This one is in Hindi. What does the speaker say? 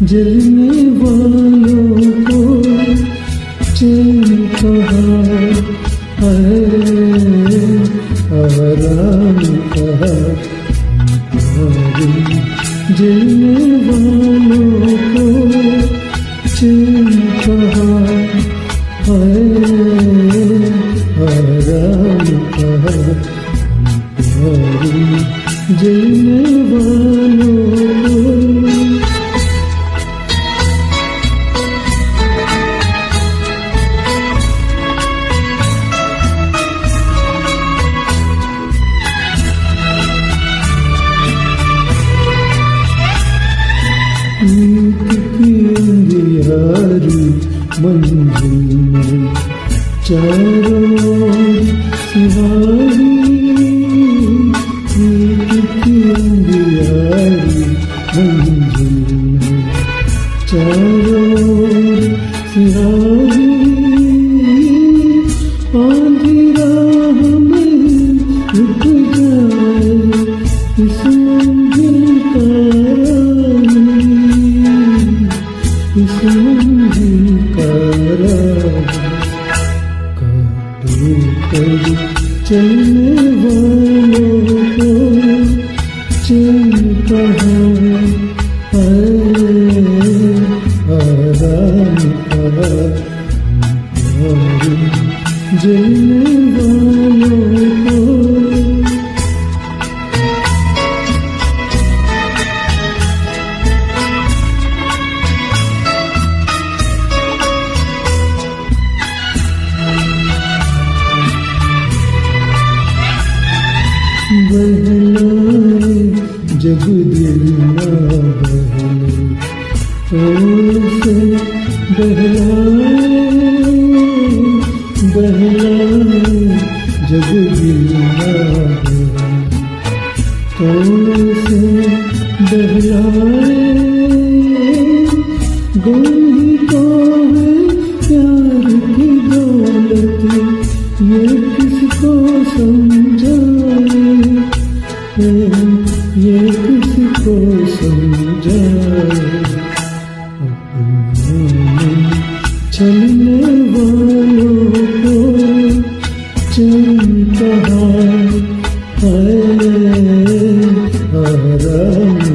जलने वालों को चैन कहाँ है, आराम कहाँ। जलने वालों को चैन कहाँ है, आराम कहाँ। जलने वालों को नीत की अंधियारी मंजिल में चारों ओर सिहारी। नीत की अंधियारी मंजिल में चारों ओर सिहारी। आंधी राह में रुक जाए इस मंजिल का इस मंजिल का काटे कर चलने वालों को चैन कहाँ है, आराम कहाँ। जलने वालों को बहलाए जब दिल ना बहले, होश से बहलाए बहलाए जब दिल ना बहले, होश से बहलाए। गोही तो है प्यार की दौलत, ये किसको समझाए, ये किसको समझाए। अपने चलने वालों को चैन कहाँ है, आराम